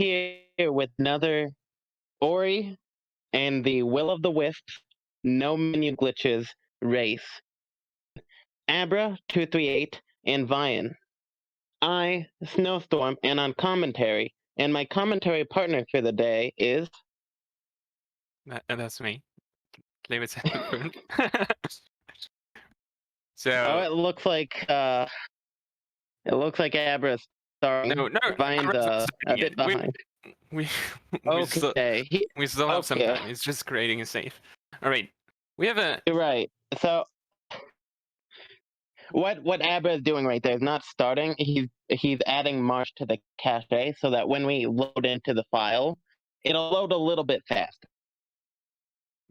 here with another Ori and the Will of the Wisps, no menu glitches race. Abra238 and Vaiin. I, Snowstorm, and on commentary, and my commentary partner for the day is. That's me. Leave it second. Oh, So it looks like Abra's starting. no, Vaiin's Abra's not a starting bit yet. behind. We Okay, we still have some okay. time. It's just creating a save. All right, we have a You're right. So what Abra is doing right there is not starting. He's adding Marsh to the cache so that when we load into the file, it'll load a little bit faster.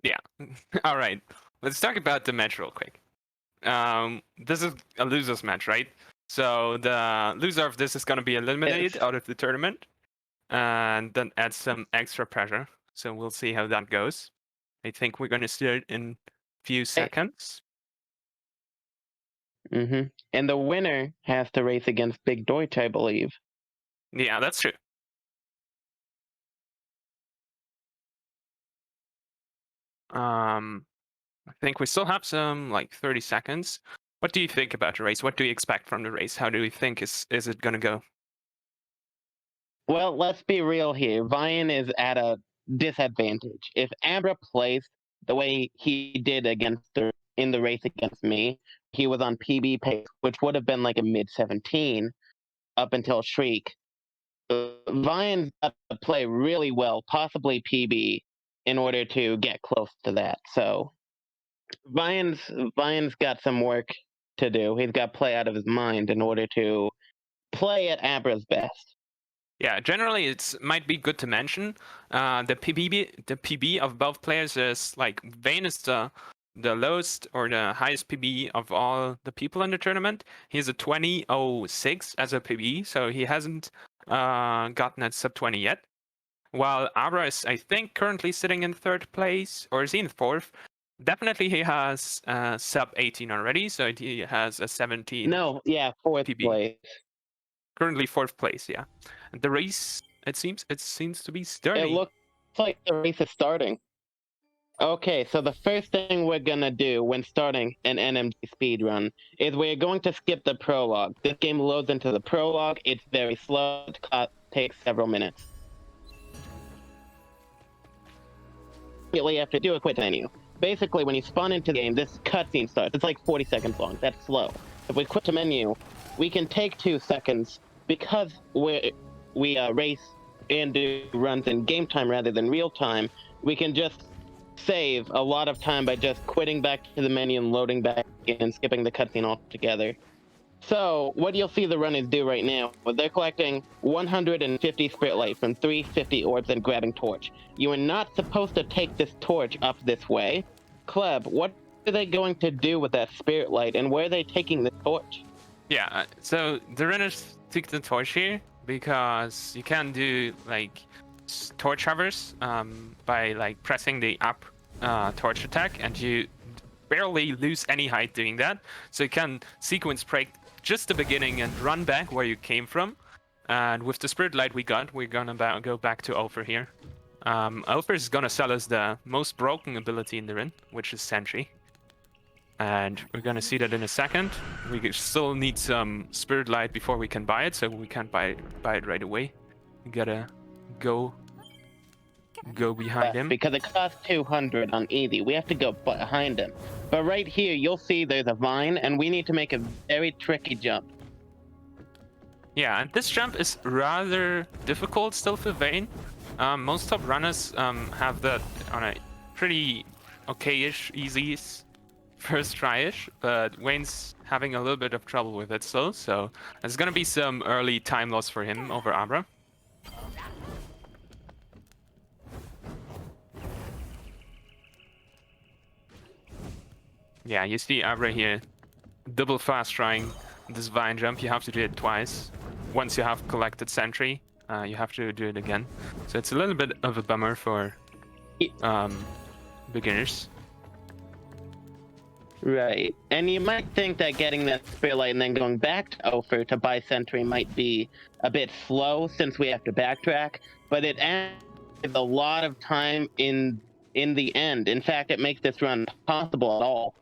yeah. All right, let's talk about the match real quick. This is a losers match, right? So the loser of this is going to be eliminated out of the tournament, and then add some extra pressure. So we'll see how that goes. I think we're going to start in a few seconds. Mm-hmm. And the winner has to race against Big Deutsch, I believe. Yeah, that's true. I think we still have some like 30 seconds. What do you think about the race? What do you expect from the race? How do you think is it going to go? Well, let's be real here. Vaiin is at a disadvantage. If Abra plays the way he did in the race against me, he was on PB pace, which would have been like a mid 17 up until Shriek. Vaiin's got to play really well, possibly PB, in order to get close to that. So Vaiin's got some work to do. He's got to play out of his mind in order to play at Abra's best. Yeah, generally it might be good to mention the PB of both players is like Vaiin is the lowest or the highest PB of all the people in the tournament. He has a 20.06 as a PB, so he hasn't gotten at sub 20 yet. While Abra is, I think, currently sitting in third place, or is he in fourth? Definitely he has sub 18 already, so he has a 17. No, yeah, fourth PB. place. Currently fourth place, yeah. And the race, it seems to be starting. It looks like the race is starting. Okay, so the first thing we're gonna do when starting an NMG speedrun is we're going to skip the prologue. This game loads into the prologue. It's very slow. It takes several minutes. You have to do a quick menu. Basically, when you spawn into the game, this cutscene starts. It's like 40 seconds long. That's slow. If we quit the menu, we can take 2 seconds because we race and do runs in game time rather than real time. We can just save a lot of time by just quitting back to the menu and loading back and skipping the cutscene altogether. So, what you'll see the runners do right now, they're collecting 150 Spirit Light from 350 orbs and grabbing Torch. You are not supposed to take this Torch up this way. Kleb, what are they going to do with that Spirit Light, and where are they taking the Torch? Yeah, so the runners took the Torch here because you can do like torch hovers by like pressing the up torch attack, and you barely lose any height doing that. So you can sequence break just the beginning and run back where you came from. And with the Spirit Light we're gonna go back to Ulfer here. Ulfer is gonna sell us the most broken ability in the run, which is Sentry. And we're gonna see that in a second. We still need some Spirit Light before we can buy it, so we can't buy it right away. We gotta go behind him. Because it costs 200 on easy. We have to go behind him. But right here, you'll see there's a vine, and we need to make a very tricky jump. Yeah, and this jump is rather difficult still for Vaiin. Most top runners have that on a pretty okay-ish, easy first try-ish, but Vaiin's having a little bit of trouble with it still, so there's gonna be some early time loss for him over Abra. Yeah, you see Abra here, double fast trying this Vine jump. You have to do it twice. Once you have collected Sentry, you have to do it again. So it's a little bit of a bummer for beginners. Right. And you might think that getting that Spirit Light and then going back to Ulfer to buy Sentry might be a bit slow since we have to backtrack. but it adds a lot of time in the end. In fact, it makes this run possible at all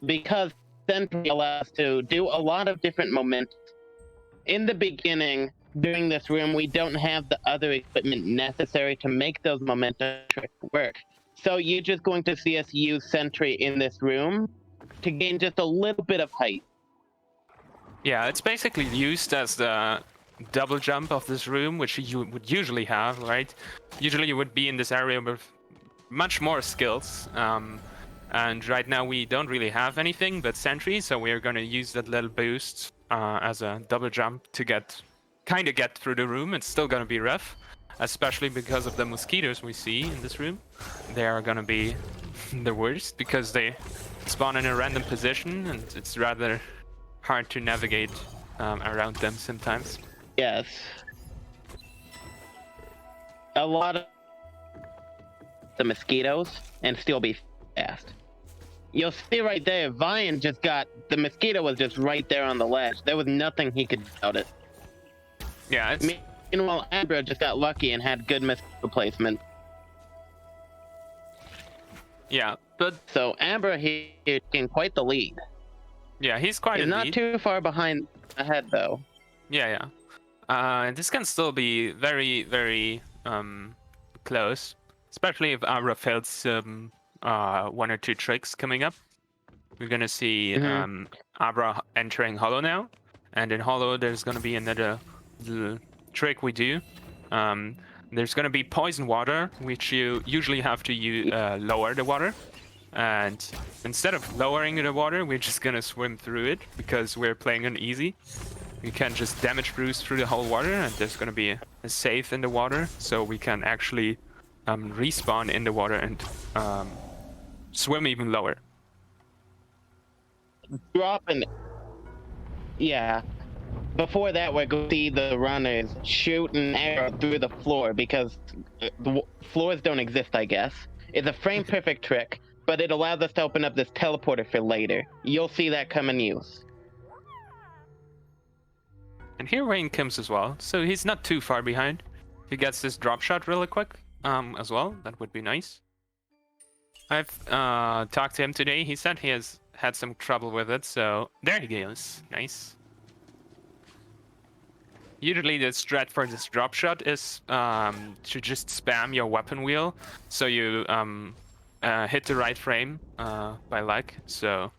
because Sentry allows us to do a lot of different momentum. In the beginning, during this room, we don't have the other equipment necessary to make those momentum tricks work. So you're just going to see us use Sentry in this room to gain just a little bit of height. Yeah, it's basically used as the double jump of this room, which you would usually have, right? Usually you would be in this area with much more skills. And right now we don't really have anything but Sentry, so we're going to use that little boost as a double jump to get through the room. It's still going to be rough, especially because of the mosquitoes we see in this room. They are going to be the worst because they spawn in a random position and it's rather hard to navigate around them sometimes. Yes. A lot of the mosquitoes and still be fast. You'll see right there, Vaiin just got, the mosquito was just right there on the ledge. There was nothing he could do about it. Yeah, it's... Meanwhile, Abra just got lucky and had good mosquito placement. Yeah, but... So Abra here in quite the lead. Yeah, he's quite He's not too far behind ahead, though. Yeah. And this can still be very, very close, especially if Abra fails some one or two tricks coming up. We're gonna see Abra entering Hollow now, and in Hollow there's gonna be another little trick we do. There's gonna be poison water, which you usually have to lower the water. And instead of lowering the water, we're just gonna swim through it because we're playing on easy. We can just damage bruise through the whole water, and there's gonna be a save in the water, so we can actually respawn in the water and swim even lower. Dropping. Yeah. Before that, we're going to see the runners shoot an arrow through the floor because the floors don't exist, I guess. It's a frame perfect trick, but it allows us to open up this teleporter for later. You'll see that come in use. And here Vaiin comes as well, so he's not too far behind. He gets this drop shot really quick as well. That would be nice. I've talked to him today. He said he has had some trouble with it, so there he goes. Nice. Usually the strat for this drop shot is to just spam your weapon wheel, so you hit the right frame by luck. So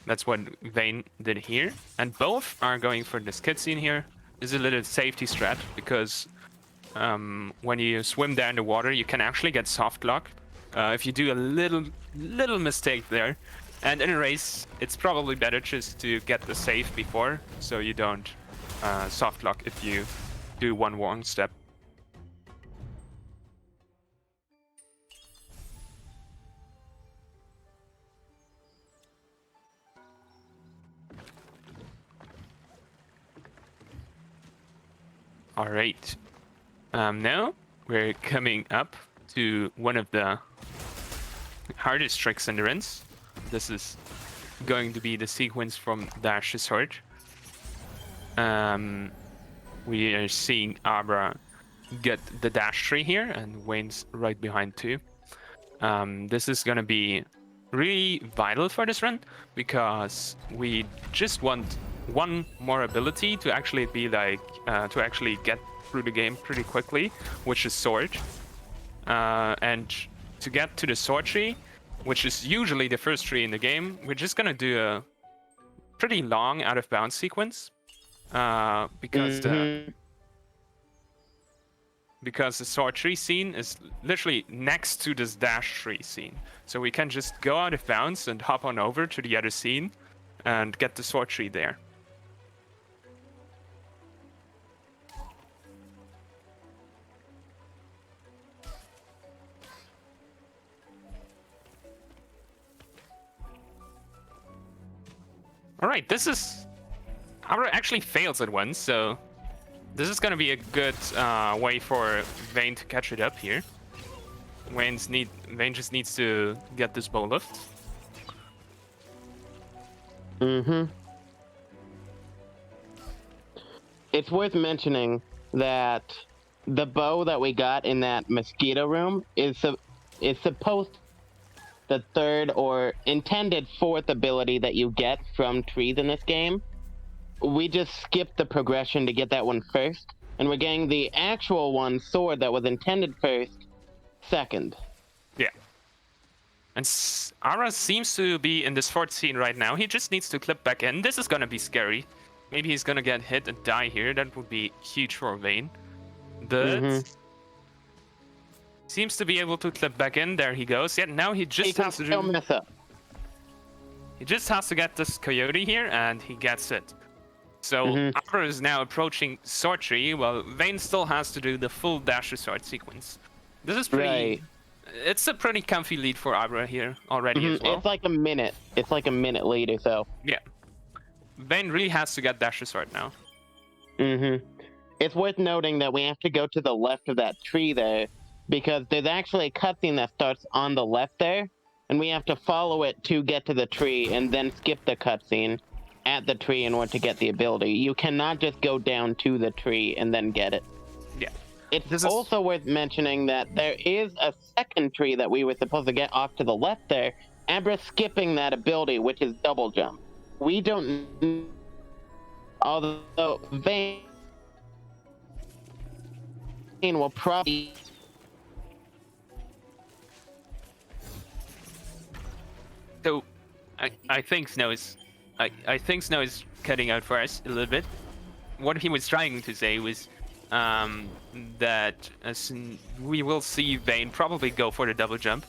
that's what Vaiin did here. And both are going for this cutscene here. This is a little safety strat, because when you swim down the water, you can actually get soft lock. If you do a little mistake there. And in a race, it's probably better just to get the save before, so you don't soft lock if you do one wrong step. All right. Now we're coming up to one of the hardest tricks in the runs. This is going to be the sequence from Dash to Sword. We are seeing Abra get the dash tree here, and Vaiin's right behind too. This is going to be really vital for this run, because we just want one more ability to actually be like, to actually get through the game pretty quickly, which is Sword. And to get to the Sword tree, which is usually the first tree in the game, we're just gonna do a pretty long out of bounds sequence, because the Sword tree scene is literally next to this dash tree scene, so we can just go out of bounds and hop on over to the other scene and get the Sword tree there. All right, this is... Abra actually fails at once, so this is going to be a good way for Vaiin to catch it up here. Vaiin just needs to get this bow lift. It's worth mentioning that the bow that we got in that mosquito room is supposed the third or intended fourth ability that you get from trees in this game. We just skipped the progression to get that one first, and we're getting the actual one, sword, that was intended first, second. Yeah. And Ara seems to be in this fourth scene right now. He just needs to clip back in. This is gonna be scary. Maybe he's gonna get hit and die here. That would be huge for Vaiin. But seems to be able to clip back in. There he goes. Yeah, now he just has to do... mess up. He just has to get this coyote here, and he gets it. So Abra is now approaching sword tree, while Vaiin still has to do the full dash to sword sequence. This is pretty... Right. It's a pretty comfy lead for Abra here already as well. It's like a minute. It's like a minute lead or so. Yeah. Vaiin really has to get dash to sword now. It's worth noting that we have to go to the left of that tree there, because there's actually a cutscene that starts on the left there, and we have to follow it to get to the tree and then skip the cutscene at the tree in order to get the ability. You cannot just go down to the tree and then get it. Yeah. It's also worth mentioning that there is a second tree that we were supposed to get off to the left there. Abra skipping that ability, which is double jump. We don't... Although Vaiin will probably... So, I think Snow is... I think Snow is cutting out for us a little bit. What he was trying to say was that we will see Vaiin probably go for the double jump.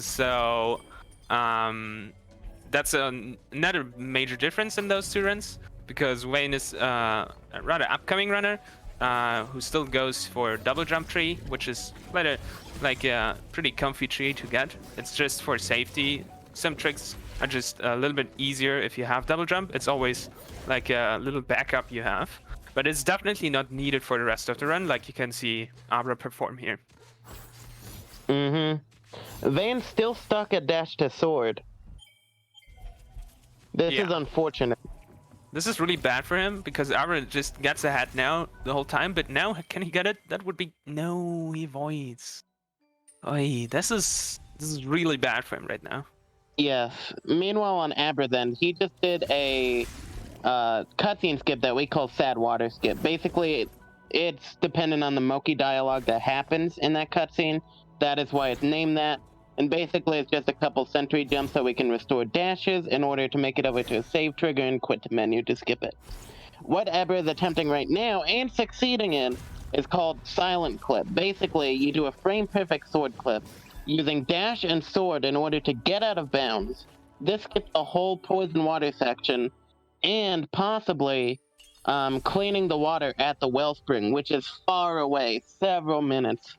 So that's another major difference in those two runs, because Vaiin is a rather upcoming runner who still goes for double jump tree, which is quite a pretty comfy tree to get. It's just for safety. Some tricks are just a little bit easier if you have double jump. It's always like a little backup you have. But it's definitely not needed for the rest of the run, like you can see Abra perform here. Vaiin's still stuck at dash to sword. This is unfortunate. This is really bad for him, because Abra just gets ahead now the whole time, but now can he get it? That would be... No, he voids. Oy, this is really bad for him right now. Yes. Meanwhile on Abra then, he just did a cutscene skip that we call sad water skip. Basically, it's dependent on the Moki dialogue that happens in that cutscene. That is why it's named that. And basically, it's just a couple sentry jumps so we can restore dashes in order to make it over to a save trigger and quit the menu to skip it. What Abra is attempting right now, and succeeding in, is called silent clip. Basically, you do a frame-perfect sword clip using dash and sword in order to get out of bounds. This skips the whole poison water section, and possibly cleaning the water at the wellspring, which is far away, several minutes.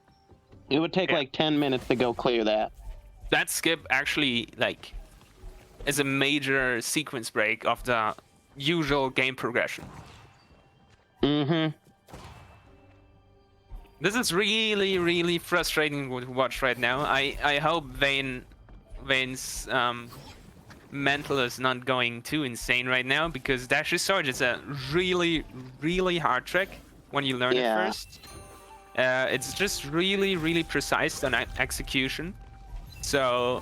It would take like 10 minutes to go clear that. That skip actually is a major sequence break of the usual game progression. This is really, really frustrating to watch right now. I hope Vaiin's mental is not going too insane right now, because dash to sword is a really, really hard trick when you learn it first. It's just really, really precise on execution. So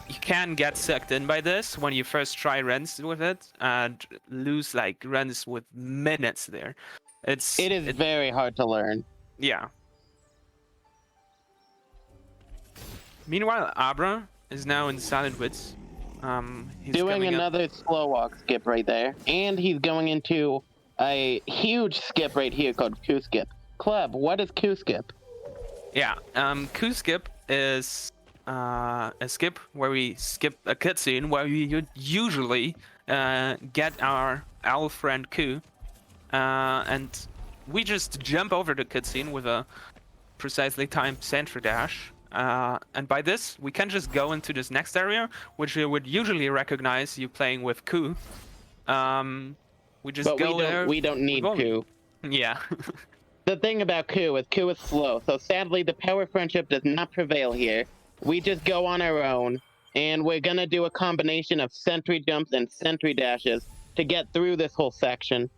you can get sucked in by this when you first try runs with it and lose like runs with minutes there. It is very hard to learn. Yeah. Meanwhile, Abra is now in Silent Woods. He's doing another slow walk skip right there, and he's going into a huge skip right here called Coup Skip. Club, what is Coup Skip? Yeah, Coup Skip is a skip where we skip a cutscene where we would usually get our owl friend Coup, and we just jump over the cutscene with a precisely timed sentry dash. And by this, we can just go into this next area, which you would usually recognize you playing with Coup. We just go there. We don't need Coup. Yeah. The thing about Coup is slow, so sadly the power friendship does not prevail here. We just go on our own, and we're gonna do a combination of sentry jumps and sentry dashes to get through this whole section.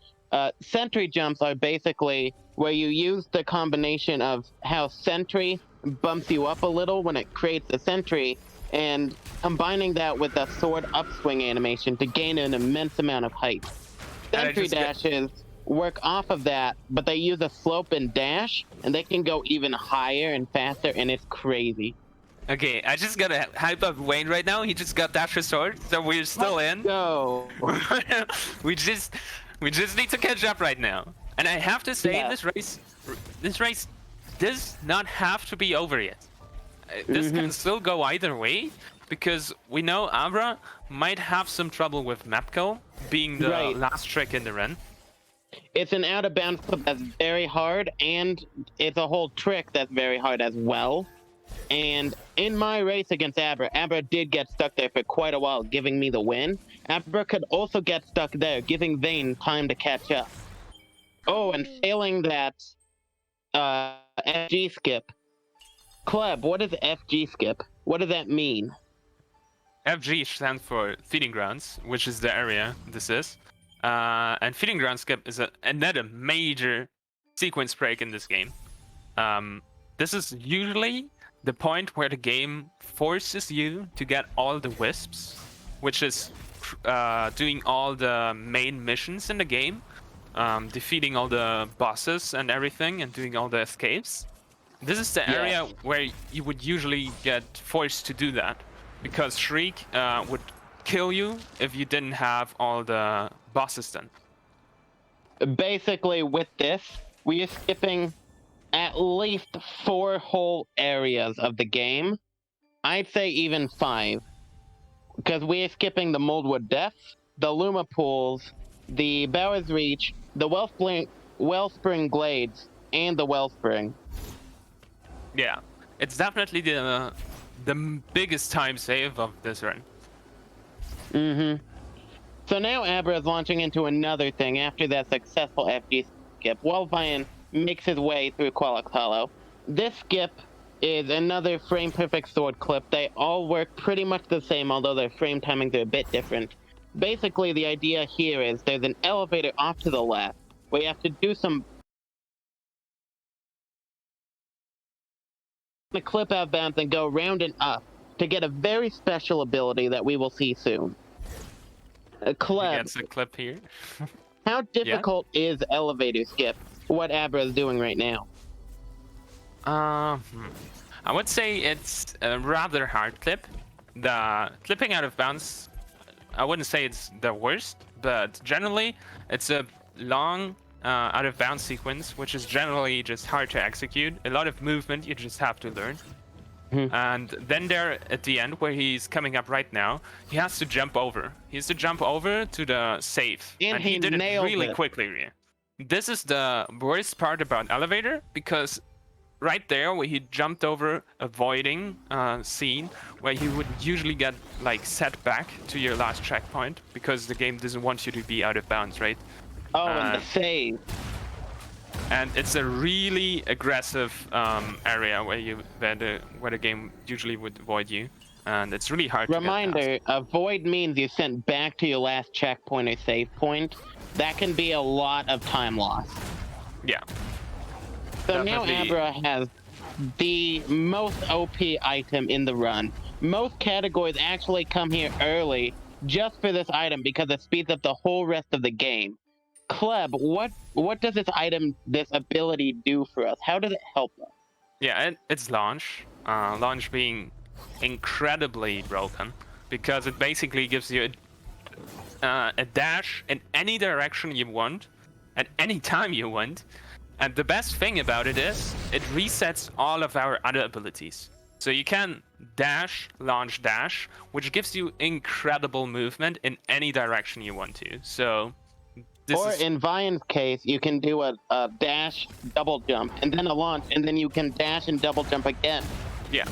Sentry jumps are basically where you use the combination of how Sentry bumps you up a little when it creates a Sentry, and combining that with a sword upswing animation to gain an immense amount of height. Sentry dashes work off of that, but they use a slope and dash, and they can go even higher and faster, and it's crazy. Okay, I just gotta hype up Vaiin right now. He just got dash sword, so we're still in. Go. we just need to catch up right now. And I have to say, this race does not have to be over yet. This can still go either way, because we know Abra might have some trouble with Mapco being the last trick in the run. It's an out of bounds clip that's very hard, and it's a whole trick that's very hard as well. And in my race against Abra, Abra did get stuck there for quite a while, giving me the win. Abra could also get stuck there, giving Vaiin time to catch up. Oh, and failing that FG skip. Kleb, what is FG skip? What does that mean? FG stands for Feeding Grounds, which is the area this is. And Feeding Ground skip is another major sequence break in this game. This is usually the point where the game forces you to get all the wisps, which is doing all the main missions in the game, defeating all the bosses and everything, and doing all the escapes. This is the area where you would usually get forced to do that, because Shriek would kill you if you didn't have all the bosses done. Basically, with this, we are skipping at least 4 whole areas of the game. I'd say even 5. Because we are skipping the Moldwood Depths, the Luma Pools, the Bower's Reach, the Wellspring Glades, and the Wellspring. Yeah, it's definitely the biggest time save of this run. So now Abra is launching into another thing after that successful FG skip, while Vaiin makes his way through Qualix Hollow. This skip is another frame-perfect sword clip. They all work pretty much the same, although their frame timings are a bit different. Basically, the idea here is there's an elevator off to the left, where you have to do some the clip out bounds and go round and up to get a very special ability that we will see soon. That's a clip here. How difficult is elevator skip? What Abra is doing right now? I would say it's a rather hard clip. The clipping out of bounds, I wouldn't say it's the worst, but generally it's a long out of bounds sequence, which is generally just hard to execute. A lot of movement you just have to learn. And then there at the end, where he's coming up right now, he has to jump over. He has to jump over to the safe. And he did it really quickly. This is the worst part about elevator, because right there where he jumped over avoiding scene, where you would usually get like set back to your last checkpoint, because the game doesn't want you to be out of bounds, right? Oh, and the save. And it's a really aggressive area where the game usually would avoid you, and it's really hard Reminder, to get past. avoid means you sent back to your last checkpoint or save point. That can be a lot of time loss. Yeah. So Definitely. Now Abra has the most OP item in the run. Most categories actually come here early just for this item because it speeds up the whole rest of the game. Kleb, what does this item, this ability do for us? How does it help us? Yeah, it's launch. Launch being incredibly broken, because it basically gives you a dash in any direction you want, at any time you want. And the best thing about it is, it resets all of our other abilities. So you can dash, launch, dash, which gives you incredible movement in any direction you want to. So in Vaiin's case, you can do a dash, double jump, and then a launch, and then you can dash and double jump again. Yeah.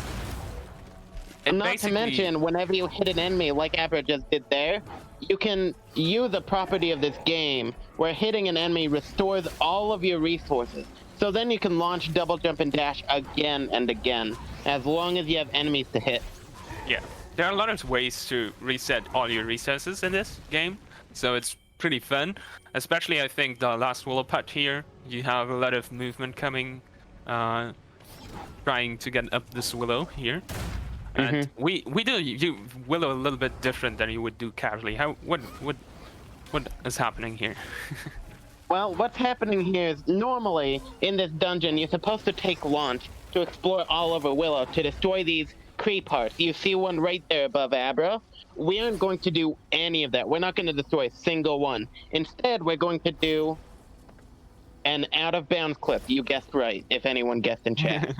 And not to mention, whenever you hit an enemy, like Abra just did there, you can use a property of this game where hitting an enemy restores all of your resources. So then you can launch, double jump, and dash again and again, as long as you have enemies to hit. Yeah. There are a lot of ways to reset all your resources in this game, so it's pretty fun. Especially, I think the last willow putt here, you have a lot of movement coming, trying to get up this willow here. And we do you willow a little bit different than you would do casually. What is happening here? Well, what's happening here is normally in this dungeon you're supposed to take launch to explore all over Willow to destroy these creep hearts. You see one right there above Abra. We aren't going to do any of that. We're not going to destroy a single one. Instead, we're going to do an out-of-bounds clip. You guessed right, if anyone guessed in chat.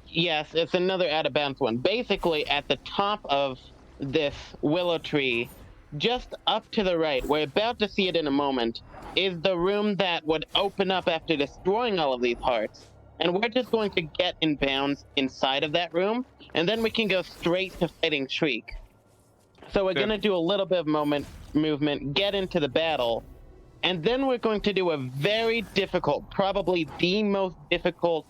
Yes, it's another out-of-bounds one. Basically, at the top of this willow tree, just up to the right, we're about to see it in a moment, is the room that would open up after destroying all of these hearts. And we're just going to get in bounds inside of that room, and then we can go straight to fighting Shriek. So we're going to do a little bit of movement, get into the battle, and then we're going to do a very difficult, probably the most difficult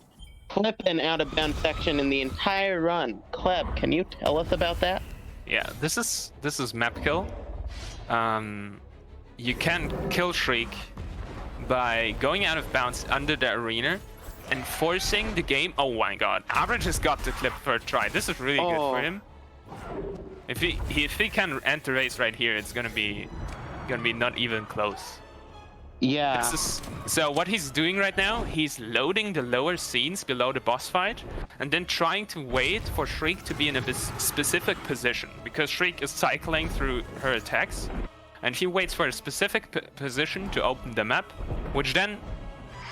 clip and out-of-bounds section in the entire run. Kleb, can you tell us about that? Yeah, this is map kill. You can kill Shriek by going out of bounds under the arena and forcing the game. Oh my god, Abra just got the clip for a try. This is really good for him. If he can enter race right here, it's gonna be not even close. Yeah. So what he's doing right now, he's loading the lower scenes below the boss fight, and then trying to wait for Shriek to be in a specific position, because Shriek is cycling through her attacks, and he waits for a specific position to open the map, which then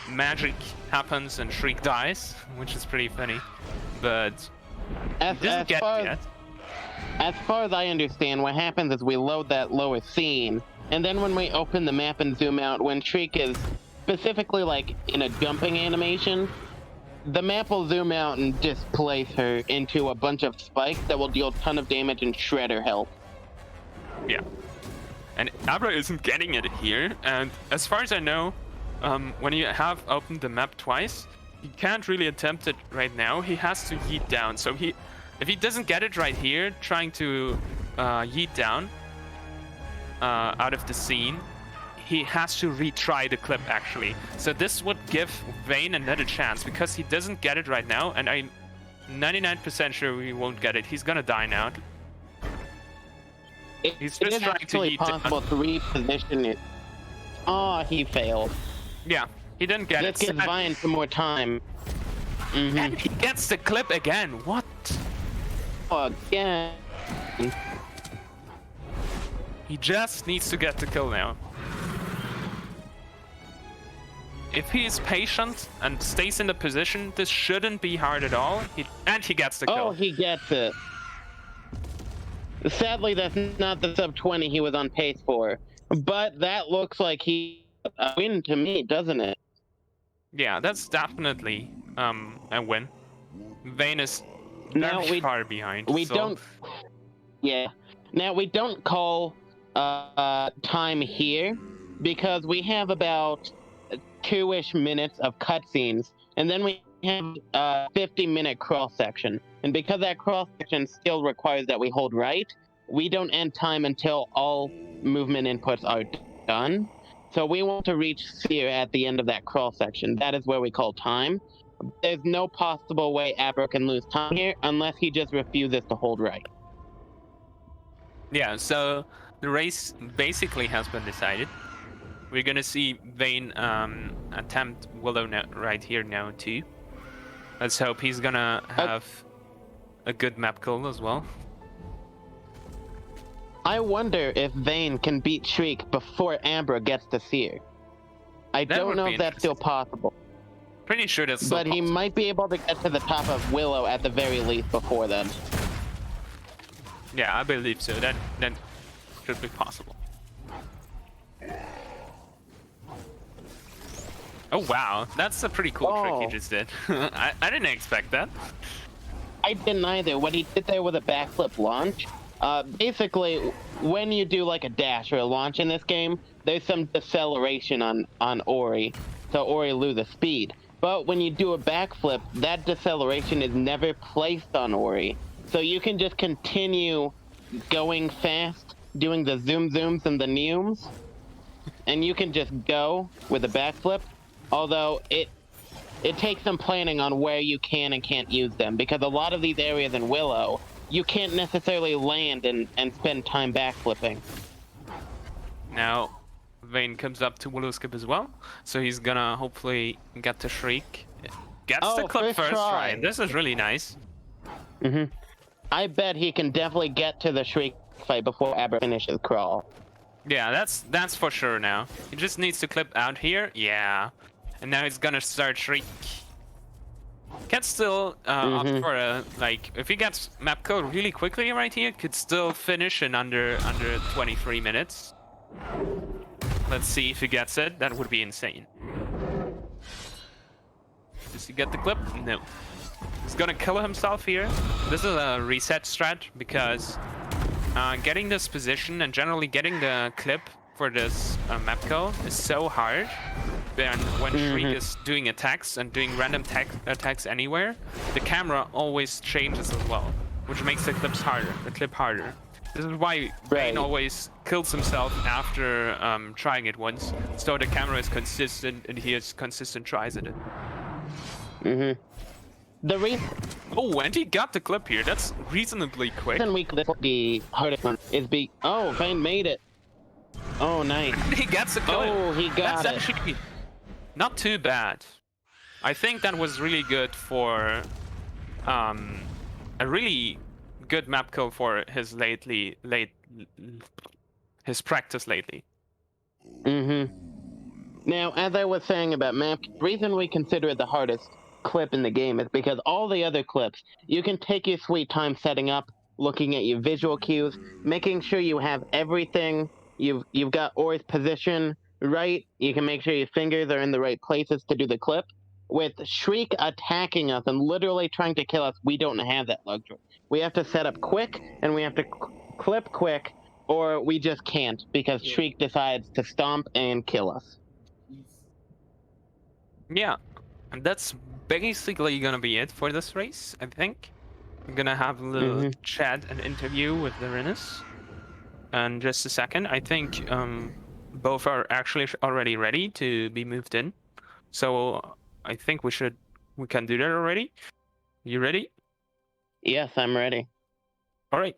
magic happens and Shriek dies, which is pretty funny, but he doesn't get it yet. As far as I understand, what happens is we load that lower scene, and then when we open the map and zoom out, when Shriek is specifically like in a jumping animation, the map will zoom out and displace her into a bunch of spikes that will deal a ton of damage and shred her health. Yeah. And Abra isn't getting it here, and as far as I know, when you have opened the map twice, he can't really attempt it right now. He has to yeet down. So if he doesn't get it right here, trying to yeet down out of the scene, he has to retry the clip actually. So this would give Vaiin another chance, because he doesn't get it right now, and I'm 99% sure he won't get it. He's gonna die now. He's just trying to yeet possible down. to reposition it. Oh, he failed. Yeah, he didn't get it. Let's give Vaiin some more time. And he gets the clip again. What? Again. He just needs to get the kill now. If he is patient and stays in the position, this shouldn't be hard at all. And he gets the kill. Oh, he gets it. Sadly, that's not the sub 20 he was on pace for. But that looks like he a win to me, doesn't it? Yeah, that's definitely a win. Vaiin is very far behind. Yeah. Now, we don't call time here, because we have about 2-ish minutes of cutscenes, and then we have a 50-minute cross section. And because that cross section still requires that we hold right, we don't end time until all movement inputs are done. So we want to reach Sphere at the end of that cross section. That is where we call time. There's no possible way Abra can lose time here unless he just refuses to hold right. Yeah, so the race basically has been decided. We're gonna see Vaiin attempt Willow right here now too. Let's hope he's gonna have a good map kill as well. I wonder if Vaiin can beat Shriek before Abra gets to Seer. I don't know if that's still possible. Pretty sure that's still possible. But he might be able to get to the top of Willow at the very least before then. Yeah, I believe so. That should be possible. Oh wow, that's a pretty cool trick he just did. I didn't expect that. I didn't either. What he did there with a backflip launch, basically, when you do like a dash or a launch in this game, there's some deceleration on Ori, so Ori loses speed. But when you do a backflip, that deceleration is never placed on Ori. So you can just continue going fast, doing the zoom zooms and the neumes, and you can just go with a backflip. Although it takes some planning on where you can and can't use them, because a lot of these areas in Willow, you can't necessarily land and spend time backflipping. Now, Vaiin comes up to Willow Skip as well, so he's gonna hopefully get to Shriek. Gets the clip first try. This is really nice. I bet he can definitely get to the Shriek fight before Abra finishes Crawl. Yeah, that's for sure now. He just needs to clip out here. Yeah. And now he's gonna start Shriek. Can still opt for a, like, if he gets map code really quickly right here, could still finish in under 23 minutes. Let's see if he gets it. That would be insane. Does he get the clip? No. He's gonna kill himself here. This is a reset strat because getting this position and generally getting the clip for this map kill is so hard. And when Shriek is doing attacks and doing random attacks anywhere, the camera always changes as well, which makes the clip harder. This is why Vaiin always kills himself after trying it once, so the camera is consistent and he has consistent tries at it. Oh, and he got the clip here. That's reasonably quick. This will be hardest one. Oh, Vaiin made it. Oh, nice. He gets the clip. Oh, he got That's actually not too bad. I think that was really good for a really good map kill for his his practice lately. Now, as I was saying about map, the reason we consider it the hardest clip in the game is because all the other clips, you can take your sweet time setting up, looking at your visual cues, making sure you have everything. You've got Ori's position right. You can make sure your fingers are in the right places to do the clip. With Shriek attacking us and literally trying to kill us, we don't have that luxury. We have to set up quick, and we have to clip quick, or we just can't, because Shriek decides to stomp and kill us. Yeah, and that's basically gonna be it for this race, I think. I'm gonna have a little chat and interview with the Rinus. And just a second, I think both are actually already ready to be moved in. So I think we can do that already. You ready? Yes, I'm ready. All right.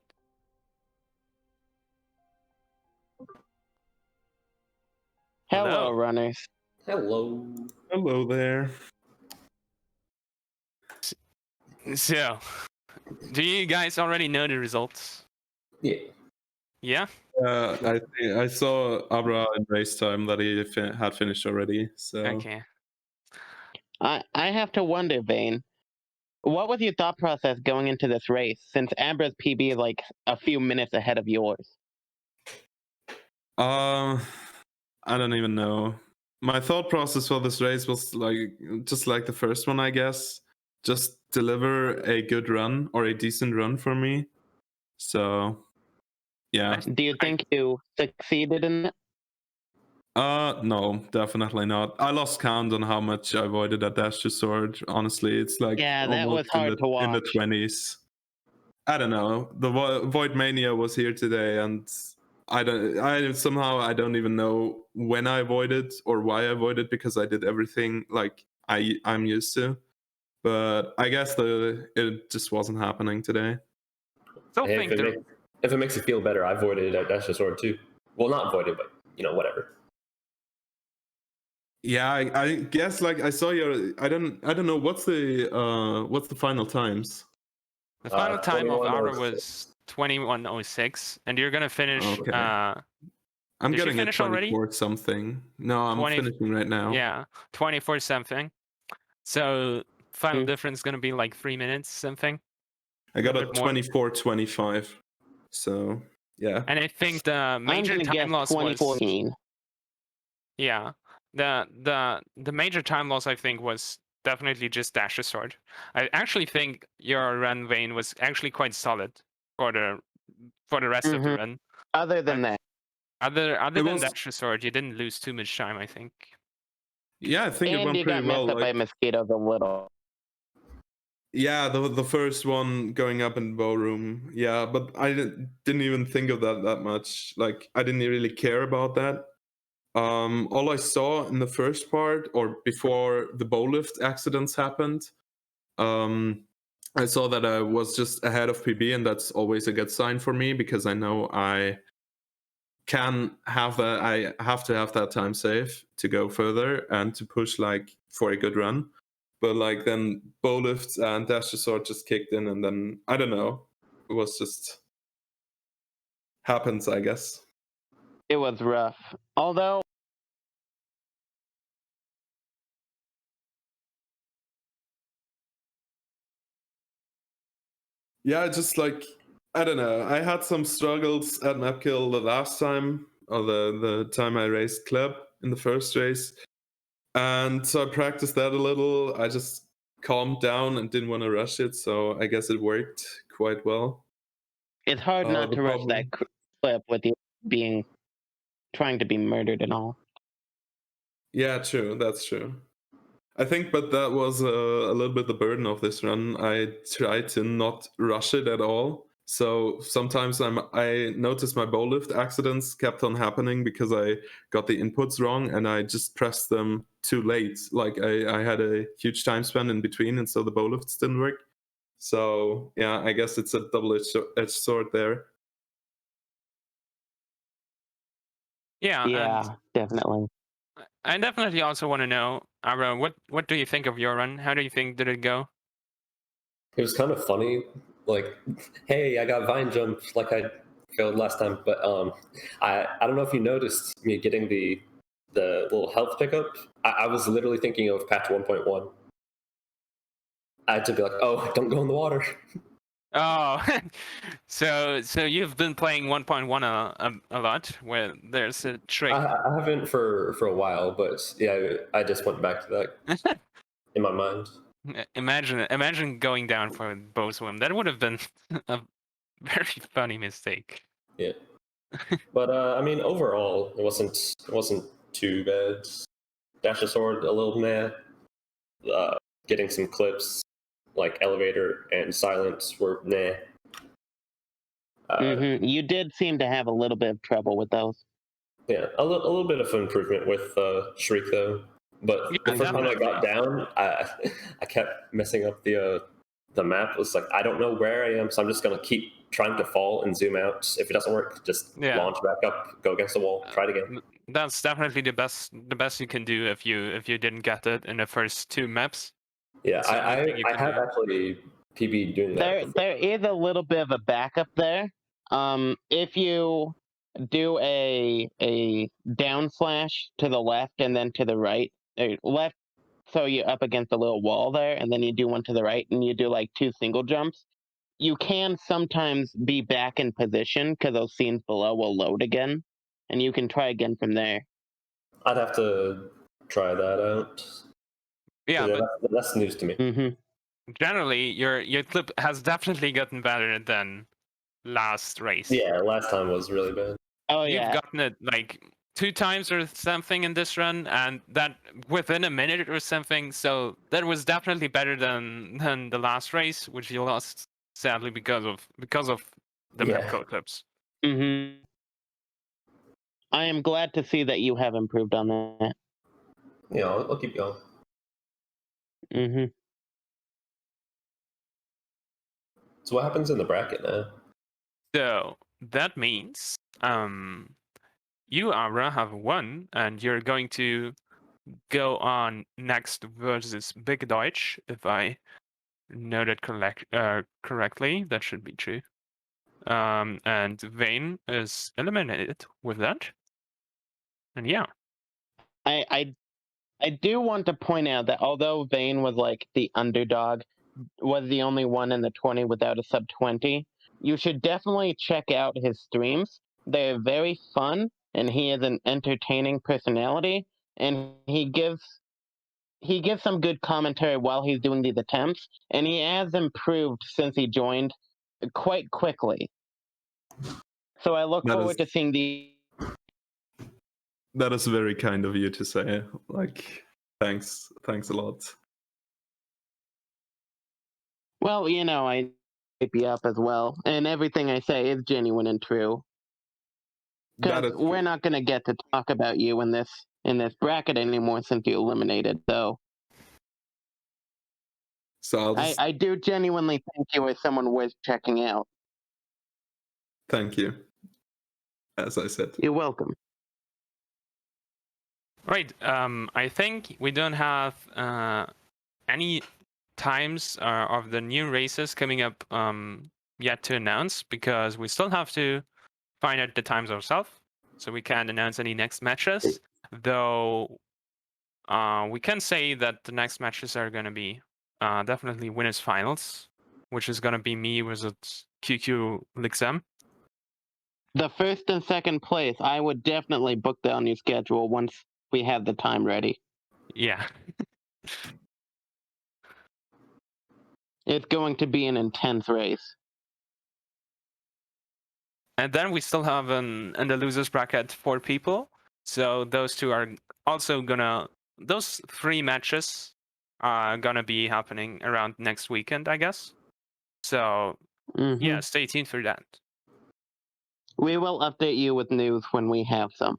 Hello, runners. Hello. Hello there. So, do you guys already know the results? Yeah. Yeah? I saw Abra in race time that he had finished already. So Okay. I have to wonder, Vaiin, what was your thought process going into this race, since Abra's PB is like a few minutes ahead of yours? I don't even know. My thought process for this race was just like the first one, I guess. Just deliver a good run or a decent run for me. So yeah. Do you think you succeeded in that? No, definitely not. I lost count on how much I avoided that dash to sword. Honestly, it's like Yeah, that was hard to watch. In the 20s. I don't know. The Void Mania was here today, and I don't even know when I avoided or why I avoided, because I did everything like I'm used to. But I guess it just wasn't happening today. Hey, if it makes you feel better, I avoided that dash to sword too. Well, not avoided, but whatever. Yeah, I guess like I saw your. I don't know what's the final times. The final time of Abra was 21:06, and you're gonna finish. Okay. I'm did getting you a finish 24 already? something. No, I'm finishing right now. Yeah, 24 something. So final difference is gonna be like 3 minutes something. I got a 24:25. So yeah. And I think the major time loss was 2014. Yeah, the major time loss, I think, was definitely just dash to sword. I actually think your run, Vaiin, was actually quite solid for the rest of the run. Other than that, other than dash to sword, you didn't lose too much time, I think. Yeah, I think it went you pretty got well. messed up by mosquitoes a little. Yeah, the first one going up in the bow room. Yeah, but I didn't even think of that much. Like I didn't really care about that. All I saw in the first part, or before the bow lift accidents happened, I saw that I was just ahead of PB, and that's always a good sign for me because I know I can have that. I have to have that time safe to go further and to push like for a good run. But like then bow lifts and dash to sword just kicked in, and then I don't know. It was just happens, I guess. It was rough. Although Yeah, just like I don't know. I had some struggles at map kill the last time, or the time I raced club in the first race, and so I practiced that a little. I just calmed down and didn't want to rush it, so I guess it worked quite well. it's hard not the to rush problem- that clip with you trying to be murdered and all. Yeah, true. That's true. I think, but that was a little bit the burden of this run. I tried to not rush it at all. So sometimes I noticed my bow lift accidents kept on happening because I got the inputs wrong and I just pressed them too late. Like I had a huge time span in between, and so the bow lifts didn't work. So yeah, I guess it's a double-edged sword there. Yeah, Yeah, definitely. I definitely also want to know, Ara, what do you think of your run? How do you think did it go? It was kind of funny. Like, hey, I got Vine jumped like I failed last time, but I don't know if you noticed me getting the little health pickup. I was literally thinking of patch 1.1. I had to be like, oh, don't go in the water. Oh, so you've been playing 1.1 a lot, where there's a trick. I haven't for a while, but yeah, I just went back to that in my mind. Imagine going down for bow swim. That would have been a very funny mistake. Yeah, but I mean, overall, it wasn't too bad. Dash of Sword a little meh. Getting some clips like Elevator and Silence were meh. You did seem to have a little bit of trouble with those. Yeah, a little bit of improvement with Shriek though. But Yeah, the first time I definitely. got down, I kept messing up the map. It was like I don't know where I am, so I'm just gonna keep trying to fall and zoom out. If it doesn't work, just Yeah. launch back up, go against the wall, try it again. That's definitely the best you can do if you didn't get it in the first two maps. Yeah, It's the only thing you I can have do. actually PB doing that. There is a little bit of a backup there. If you do a down slash to the left and then to the right, left, so you're up against a little wall there, and then you do one to the right, and you do like 2 single jumps. You can sometimes be back in position because those scenes below will load again, and you can try again from there. I'd have to try that out. Yeah, but That's news to me. Mm-hmm. generally your clip has definitely gotten better than last race. Yeah, last time was really bad. Oh You've yeah. gotten it like 2 times or something in this run, and that within a minute or something. So that was definitely better than the last race, which you lost sadly because of the map code clips. Mm-hmm. I am glad to see that you have improved on that. Yeah, I'll keep going. Mm-hmm. So what happens in the bracket now? So that means you, Ara, have won, and you're going to go on next versus Big Deutsch, if I know that correctly. That should be true. And Vaiin is eliminated with that. And yeah. I do want to point out that although Vaiin was like the underdog, was the only one in the 20 without a sub 20, you should definitely check out his streams. They're very fun, and he is an entertaining personality, and he gives some good commentary while he's doing these attempts, and he has improved since he joined quite quickly. So I look forward to seeing the. That is very kind of you to say. Like, thanks a lot. Well, I hype you up as well, and everything I say is genuine and true. That Because is we're true. not going to get to talk about you in this bracket anymore since you eliminated. So So I'll just I do genuinely think you are someone worth checking out. thank you. As I said. You're welcome. Right. I think we don't have any times of the new races coming up yet to announce, because we still have to find out the times ourselves, so we can't announce any next matches. Though we can say that the next matches are going to be definitely winners finals, which is going to be me versus QQ Lixem. The first and second place, I would definitely book that on your schedule once we have the time ready. Yeah. It's going to be an intense race. And then we still have in the losers bracket 4 people. So those two are also gonna, those 3 matches are gonna be happening around next weekend, I guess. So yeah, stay tuned for that. We will update you with news when we have some.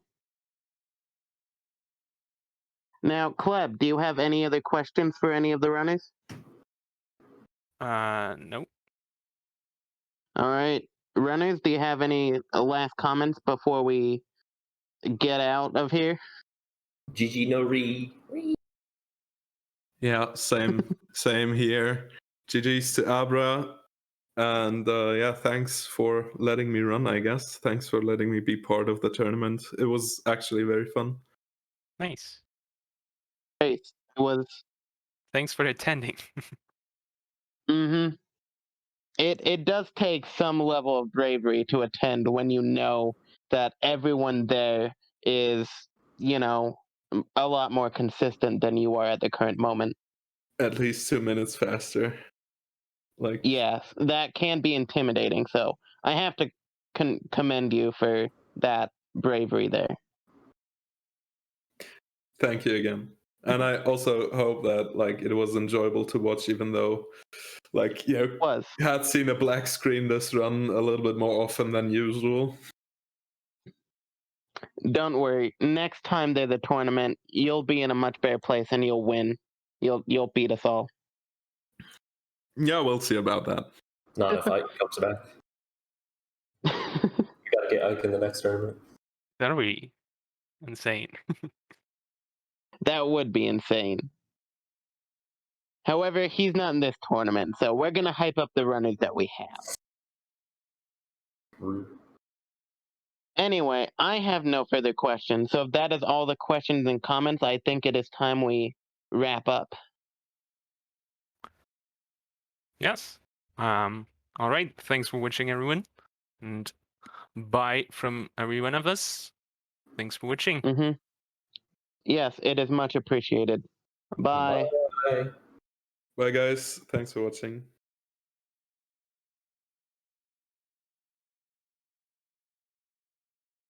Now, Kleb, do you have any other questions for any of the runners? Nope. All right. Runners, do you have any last comments before we get out of here? GG no re. Yeah, same here. GG's to Abra. And yeah, thanks for letting me run, I guess. Thanks for letting me be part of the tournament. It was actually very fun. Nice. Great. It was. Thanks for attending. It does take some level of bravery to attend when you know that everyone there is, you know, a lot more consistent than you are at the current moment. At least 2 minutes faster. Like, Yes, that can be intimidating. So I have to commend you for that bravery there. thank you again. And I also hope that like it was enjoyable to watch, even though like Was. had seen a black screen this run a little bit more often than usual. Don't worry. Next time there's a tournament, you'll be in a much better place and you'll win. You'll beat us all. Yeah, we'll see about that. Not if Ike comes back. You gotta get Ike in the next tournament. That'll be insane. That would be insane. However, he's not in this tournament, so we're gonna hype up the runners that we have. Anyway, I have no further questions, so if that is all the questions and comments, I think it is time we wrap up. Yes. All right. Thanks for watching, everyone. And bye from every one of us. Thanks for watching. Yes, it is much appreciated. Bye. Bye. Bye guys. Thanks for watching.